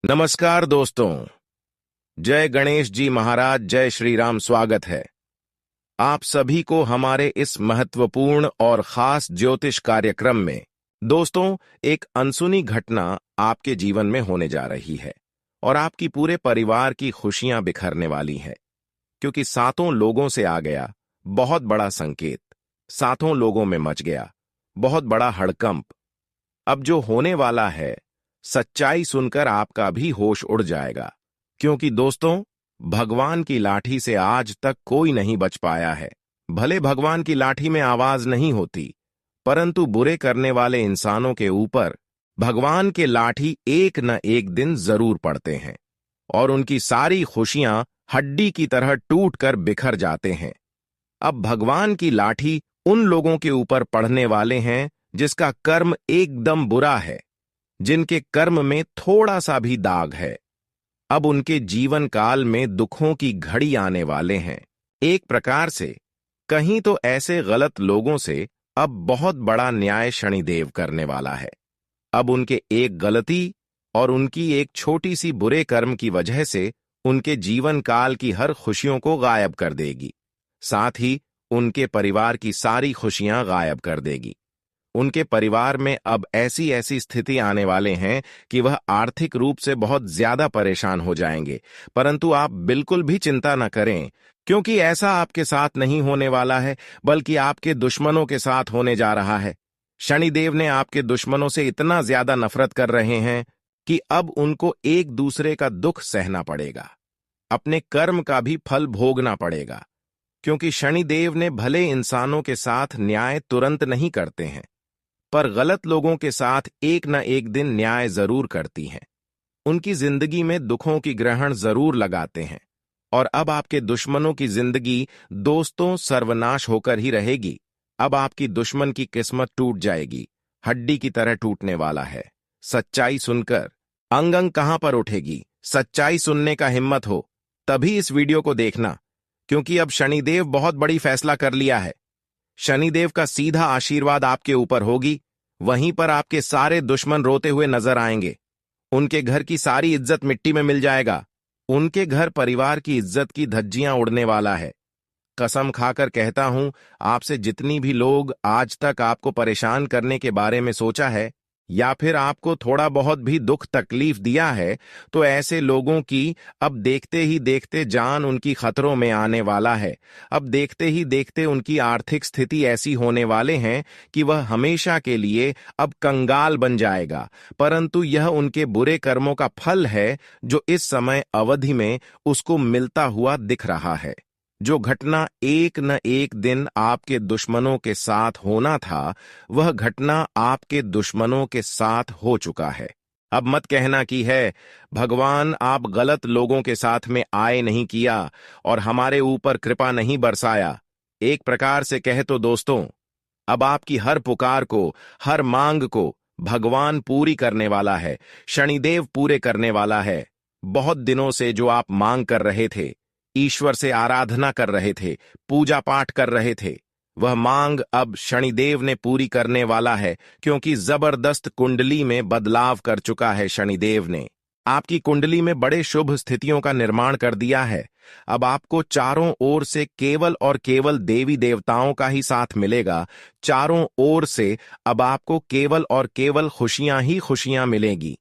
नमस्कार दोस्तों। जय गणेश जी महाराज, जय श्री राम। स्वागत है आप सभी को हमारे इस महत्वपूर्ण और खास ज्योतिष कार्यक्रम में। दोस्तों, एक अनसुनी घटना आपके जीवन में होने जा रही है और आपकी पूरे परिवार की खुशियां बिखरने वाली है, क्योंकि सातों लोगों से आ गया बहुत बड़ा संकेत। सातों लोगों में मच गया बहुत बड़ा हड़कंप। अब जो होने वाला है, सच्चाई सुनकर आपका भी होश उड़ जाएगा, क्योंकि दोस्तों, भगवान की लाठी से आज तक कोई नहीं बच पाया है। भले भगवान की लाठी में आवाज नहीं होती, परंतु बुरे करने वाले इंसानों के ऊपर भगवान के लाठी एक न एक दिन जरूर पड़ते हैं और उनकी सारी खुशियां हड्डी की तरह टूटकर बिखर जाते हैं। अब भगवान की लाठी उन लोगों के ऊपर पड़ने वाले हैं जिसका कर्म एकदम बुरा है, जिनके कर्म में थोड़ा सा भी दाग है। अब उनके जीवन काल में दुखों की घड़ी आने वाले हैं। एक प्रकार से कहीं तो ऐसे गलत लोगों से अब बहुत बड़ा न्याय शनिदेव करने वाला है। अब उनके एक गलती और उनकी एक छोटी सी बुरे कर्म की वजह से उनके जीवन काल की हर खुशियों को गायब कर देगी, साथ ही उनके परिवार की सारी खुशियां गायब कर देगी। उनके परिवार में अब ऐसी ऐसी स्थिति आने वाले हैं कि वह आर्थिक रूप से बहुत ज्यादा परेशान हो जाएंगे। परंतु आप बिल्कुल भी चिंता न करें, क्योंकि ऐसा आपके साथ नहीं होने वाला है, बल्कि आपके दुश्मनों के साथ होने जा रहा है। शनिदेव ने आपके दुश्मनों से इतना ज्यादा नफरत कर रहे हैं कि अब उनको एक दूसरे का दुख सहना पड़ेगा, अपने कर्म का भी फल भोगना पड़ेगा, क्योंकि शनिदेव ने भले इंसानों के साथ न्याय तुरंत नहीं करते हैं, पर गलत लोगों के साथ एक न एक दिन न्याय जरूर करती हैं। उनकी जिंदगी में दुखों की ग्रहण जरूर लगाते हैं और अब आपके दुश्मनों की जिंदगी दोस्तों सर्वनाश होकर ही रहेगी। अब आपकी दुश्मन की किस्मत टूट जाएगी, हड्डी की तरह टूटने वाला है। सच्चाई सुनकर अंग अंग कहां पर उठेगी। सच्चाई सुनने का हिम्मत हो तभी इस वीडियो को देखना, क्योंकि अब शनिदेव बहुत बड़ी फैसला कर लिया है। शनिदेव का सीधा आशीर्वाद आपके ऊपर होगी, वहीं पर आपके सारे दुश्मन रोते हुए नजर आएंगे। उनके घर की सारी इज्जत मिट्टी में मिल जाएगा। उनके घर परिवार की इज्जत की धज्जियां उड़ने वाला है। कसम खाकर कहता हूं, आपसे जितनी भी लोग आज तक आपको परेशान करने के बारे में सोचा है या फिर आपको थोड़ा बहुत भी दुख तकलीफ दिया है, तो ऐसे लोगों की अब देखते ही देखते जान उनकी खतरों में आने वाला है। अब देखते ही देखते उनकी आर्थिक स्थिति ऐसी होने वाले हैं कि वह हमेशा के लिए अब कंगाल बन जाएगा। परंतु यह उनके बुरे कर्मों का फल है, जो इस समय अवधि में उसको मिलता हुआ दिख रहा है। जो घटना एक न एक दिन आपके दुश्मनों के साथ होना था, वह घटना आपके दुश्मनों के साथ हो चुका है। अब मत कहना कि है भगवान आप गलत लोगों के साथ में आए नहीं किया और हमारे ऊपर कृपा नहीं बरसाया। एक प्रकार से कहे तो दोस्तों, अब आपकी हर पुकार को, हर मांग को भगवान पूरी करने वाला है। शनिदेव पूरे करने वाला है। बहुत दिनों से जो आप मांग कर रहे थे, ईश्वर से आराधना कर रहे थे, पूजा पाठ कर रहे थे, वह मांग अब शनिदेव ने पूरी करने वाला है, क्योंकि जबरदस्त कुंडली में बदलाव कर चुका है शनिदेव ने। आपकी कुंडली में बड़े शुभ स्थितियों का निर्माण कर दिया है। अब आपको चारों ओर से केवल और केवल देवी देवताओं का ही साथ मिलेगा। चारों ओर से अब आपको केवल और केवल खुशियां ही खुशियां मिलेगी।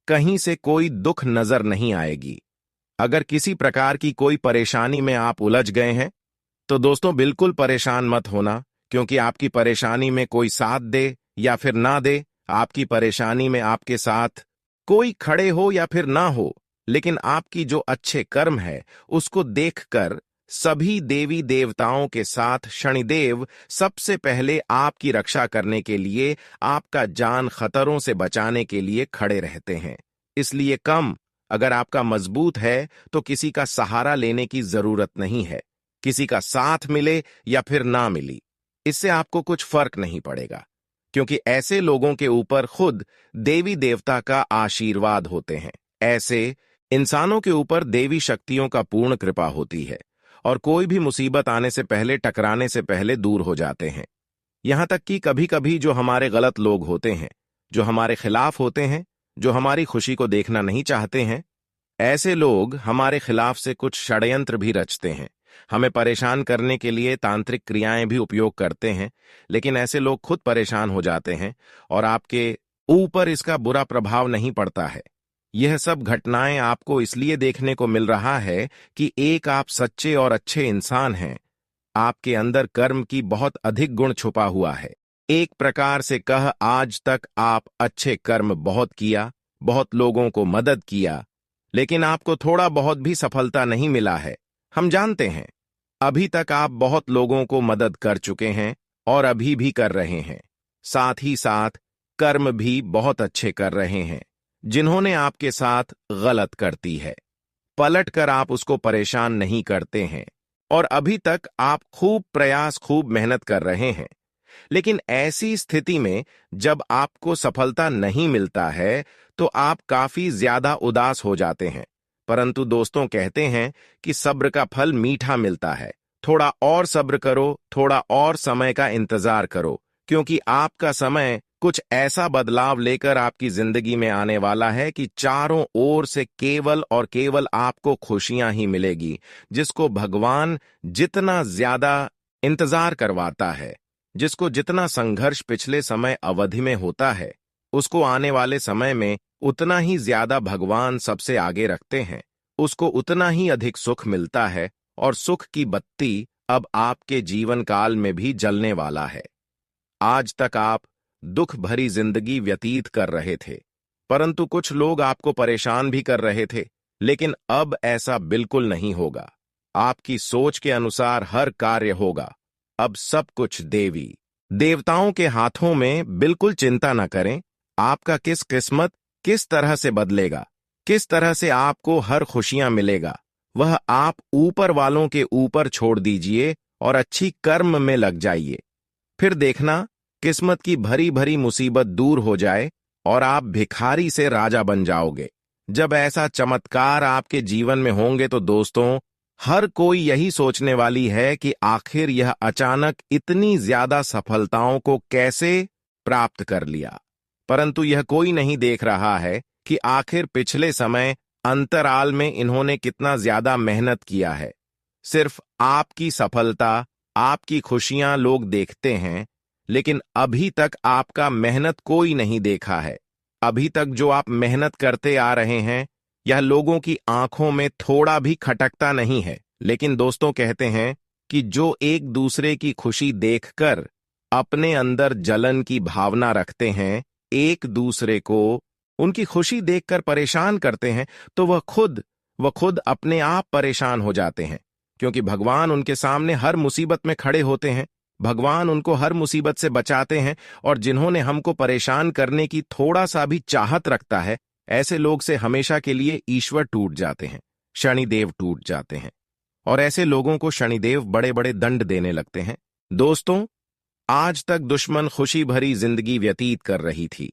कहीं से कोई दुख नजर नहीं आएगी। अगर किसी प्रकार की कोई परेशानी में आप उलझ गए हैं, तो दोस्तों बिल्कुल परेशान मत होना, क्योंकि आपकी परेशानी में कोई साथ दे या फिर ना दे, आपकी परेशानी में आपके साथ कोई खड़े हो या फिर ना हो, लेकिन आपकी जो अच्छे कर्म है उसको देखकर सभी देवी देवताओं के साथ शनिदेव सबसे पहले आपकी रक्षा करने के लिए, आपका जान खतरों से बचाने के लिए खड़े रहते हैं। इसलिए अगर आपका मजबूत है तो किसी का सहारा लेने की जरूरत नहीं है। किसी का साथ मिले या फिर ना मिली, इससे आपको कुछ फर्क नहीं पड़ेगा, क्योंकि ऐसे लोगों के ऊपर खुद देवी देवता का आशीर्वाद होते हैं। ऐसे इंसानों के ऊपर देवी शक्तियों का पूर्ण कृपा होती है और कोई भी मुसीबत आने से पहले, टकराने से पहले दूर हो जाते हैं। यहां तक कि कभी कभी जो हमारे गलत लोग होते हैं, जो हमारे खिलाफ होते हैं, जो हमारी खुशी को देखना नहीं चाहते हैं। ऐसे लोग हमारे खिलाफ से कुछ षड्यंत्र भी रचते हैं, हमें परेशान करने के लिए तांत्रिक क्रियाएं भी उपयोग करते हैं, लेकिन ऐसे लोग खुद परेशान हो जाते हैं और आपके ऊपर इसका बुरा प्रभाव नहीं पड़ता है। यह सब घटनाएं आपको इसलिए देखने को मिल रहा है कि एक आप सच्चे और अच्छे इंसान हैं। आपके अंदर कर्म की बहुत अधिक गुण छुपा हुआ है। एक प्रकार से कह, आज तक आप अच्छे कर्म बहुत किया, बहुत लोगों को मदद किया, लेकिन आपको थोड़ा बहुत भी सफलता नहीं मिला है। हम जानते हैं, अभी तक आप बहुत लोगों को मदद कर चुके हैं और अभी भी कर रहे हैं। साथ ही साथ कर्म भी बहुत अच्छे कर रहे हैं। जिन्होंने आपके साथ गलत करती है, पलट कर आप उसको परेशान नहीं करते हैं और अभी तक आप खूब प्रयास, खूब मेहनत कर रहे हैं। लेकिन ऐसी स्थिति में जब आपको सफलता नहीं मिलता है तो आप काफी ज्यादा उदास हो जाते हैं। परंतु दोस्तों कहते हैं कि सब्र का फल मीठा मिलता है। थोड़ा और सब्र करो, थोड़ा और समय का इंतजार करो, क्योंकि आपका समय कुछ ऐसा बदलाव लेकर आपकी जिंदगी में आने वाला है कि चारों ओर से केवल और केवल आपको खुशियां ही मिलेगी, जिसको भगवान जितना ज्यादा इंतजार करवाता है, जिसको जितना संघर्ष पिछले समय अवधि में होता है, उसको आने वाले समय में उतना ही ज्यादा भगवान सबसे आगे रखते हैं। उसको उतना ही अधिक सुख मिलता है और सुख की बत्ती अब आपके जीवन काल में भी जलने वाला है। आज तक आप दुख भरी जिंदगी व्यतीत कर रहे थे, परंतु कुछ लोग आपको परेशान भी कर रहे थे, लेकिन अब ऐसा बिल्कुल नहीं होगा। आपकी सोच के अनुसार हर कार्य होगा। अब सब कुछ देवी देवताओं के हाथों में। बिल्कुल चिंता न करें, आपका किस्मत किस तरह से बदलेगा, किस तरह से आपको हर खुशियां मिलेगा, वह आप ऊपर वालों के ऊपर छोड़ दीजिए और अच्छी कर्म में लग जाइए। फिर देखना, किस्मत की भरी भरी मुसीबत दूर हो जाए और आप भिखारी से राजा बन जाओगे। जब ऐसा चमत्कार आपके जीवन में होंगे तो दोस्तों, हर कोई यही सोचने वाली है कि आखिर यह अचानक इतनी ज्यादा सफलताओं को कैसे प्राप्त कर लिया। परंतु यह कोई नहीं देख रहा है कि आखिर पिछले समय अंतराल में इन्होंने कितना ज्यादा मेहनत किया है। सिर्फ आपकी सफलता, आपकी खुशियां लोग देखते हैं, लेकिन अभी तक आपका मेहनत कोई नहीं देखा है। अभी तक जो आप मेहनत करते आ रहे हैं, यह लोगों की आंखों में थोड़ा भी खटकता नहीं है। लेकिन दोस्तों कहते हैं कि जो एक दूसरे की खुशी देखकर अपने अंदर जलन की भावना रखते हैं, एक दूसरे को उनकी खुशी देखकर परेशान करते हैं, तो वह खुद अपने आप परेशान हो जाते हैं, क्योंकि भगवान उनके सामने हर मुसीबत में खड़े होते हैं। भगवान उनको हर मुसीबत से बचाते हैं और जिन्होंने हमको परेशान करने की थोड़ा सा भी चाहत रखता है, ऐसे लोग से हमेशा के लिए ईश्वर टूट जाते हैं, शनिदेव टूट जाते हैं और ऐसे लोगों को शनिदेव बड़े बड़े दंड देने लगते हैं। दोस्तों, आज तक दुश्मन खुशी भरी जिंदगी व्यतीत कर रही थी,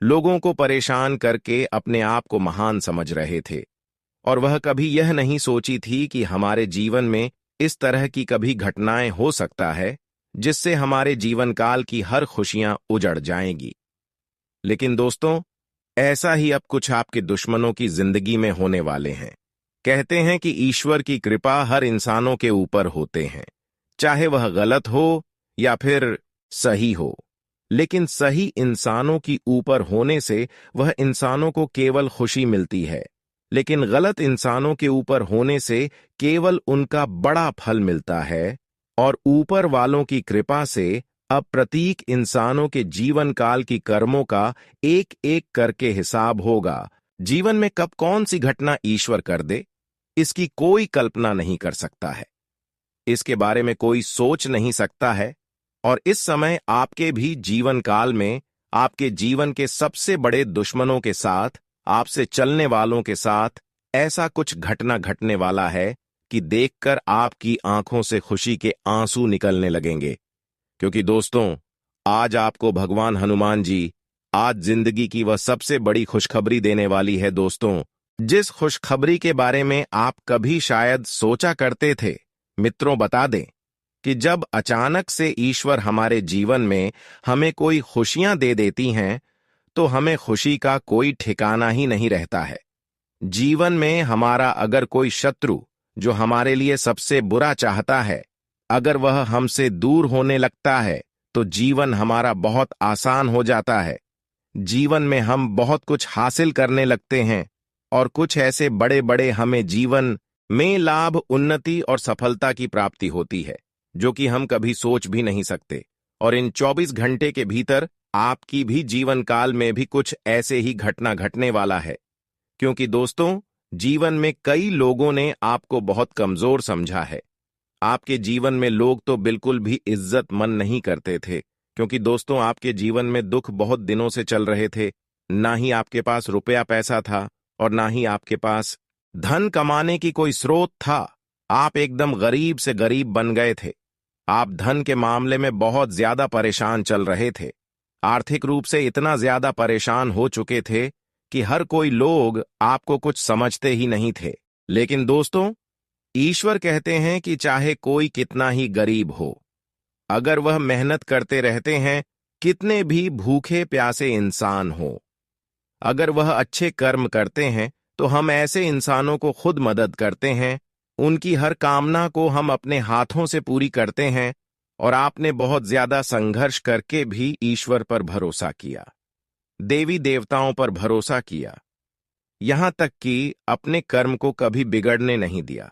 लोगों को परेशान करके अपने आप को महान समझ रहे थे और वह कभी यह नहीं सोची थी कि हमारे जीवन में इस तरह की कभी घटनाएं हो सकता है जिससे हमारे जीवन काल की हर खुशियां उजड़ जाएंगी। लेकिन दोस्तों, ऐसा ही अब कुछ आपके दुश्मनों की जिंदगी में होने वाले हैं। कहते हैं कि ईश्वर की कृपा हर इंसानों के ऊपर होते हैं, चाहे वह गलत हो या फिर सही हो। लेकिन सही इंसानों की ऊपर होने से वह इंसानों को केवल खुशी मिलती है, लेकिन गलत इंसानों के ऊपर होने से केवल उनका बड़ा फल मिलता है। और ऊपर वालों की कृपा से अब प्रत्येक इंसानों के जीवन काल की कर्मों का एक एक करके हिसाब होगा। जीवन में कब कौन सी घटना ईश्वर कर दे, इसकी कोई कल्पना नहीं कर सकता है, इसके बारे में कोई सोच नहीं सकता है। और इस समय आपके भी जीवन काल में आपके जीवन के सबसे बड़े दुश्मनों के साथ, आपसे चलने वालों के साथ ऐसा कुछ घटना घटने वाला है कि देखकर आपकी आंखों से खुशी के आंसू निकलने लगेंगे। क्योंकि दोस्तों, आज आपको भगवान हनुमान जी आज जिंदगी की वह सबसे बड़ी खुशखबरी देने वाली है। दोस्तों, जिस खुशखबरी के बारे में आप कभी शायद सोचा करते थे, मित्रों बता दें कि जब अचानक से ईश्वर हमारे जीवन में हमें कोई खुशियां दे देती हैं, तो हमें खुशी का कोई ठिकाना ही नहीं रहता है। जीवन में हमारा अगर कोई शत्रु जो हमारे लिए सबसे बुरा चाहता है, अगर वह हमसे दूर होने लगता है, तो जीवन हमारा बहुत आसान हो जाता है। जीवन में हम बहुत कुछ हासिल करने लगते हैं और कुछ ऐसे बड़े बड़े हमें जीवन में लाभ, उन्नति और सफलता की प्राप्ति होती है जो कि हम कभी सोच भी नहीं सकते। और इन 24 घंटे के भीतर आपकी भी जीवन काल में भी कुछ ऐसे ही घटना घटने वाला है। क्योंकि दोस्तों, जीवन में कई लोगों ने आपको बहुत कमजोर समझा है। आपके जीवन में लोग तो बिल्कुल भी इज्जत मन नहीं करते थे, क्योंकि दोस्तों आपके जीवन में दुख बहुत दिनों से चल रहे थे। ना ही आपके पास रुपया पैसा था और ना ही आपके पास धन कमाने की कोई स्रोत था। आप एकदम गरीब से गरीब बन गए थे। आप धन के मामले में बहुत ज्यादा परेशान चल रहे थे। आर्थिक रूप से इतना ज्यादा परेशान हो चुके थे कि हर कोई लोग आपको कुछ समझते ही नहीं थे। लेकिन दोस्तों, ईश्वर कहते हैं कि चाहे कोई कितना ही गरीब हो, अगर वह मेहनत करते रहते हैं, कितने भी भूखे प्यासे इंसान हो, अगर वह अच्छे कर्म करते हैं, तो हम ऐसे इंसानों को खुद मदद करते हैं, उनकी हर कामना को हम अपने हाथों से पूरी करते हैं। और आपने बहुत ज्यादा संघर्ष करके भी ईश्वर पर भरोसा किया, देवी देवताओं पर भरोसा किया, यहां तक कि अपने कर्म को कभी बिगड़ने नहीं दिया।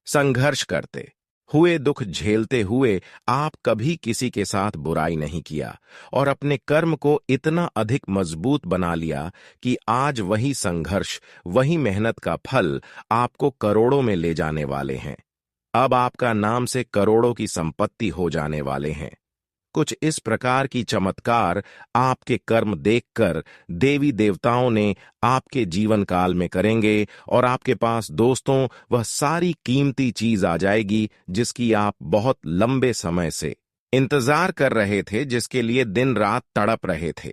संघर्ष करते हुए, दुख झेलते हुए आप कभी किसी के साथ बुराई नहीं किया और अपने कर्म को इतना अधिक मजबूत बना लिया कि आज वही संघर्ष, वही मेहनत का फल आपको करोड़ों में ले जाने वाले हैं। अब आपका नाम से करोड़ों की संपत्ति हो जाने वाले हैं। कुछ इस प्रकार की चमत्कार आपके कर्म देखकर देवी देवताओं ने आपके जीवन काल में करेंगे और आपके पास दोस्तों वह सारी कीमती चीज आ जाएगी जिसकी आप बहुत लंबे समय से इंतजार कर रहे थे, जिसके लिए दिन रात तड़प रहे थे।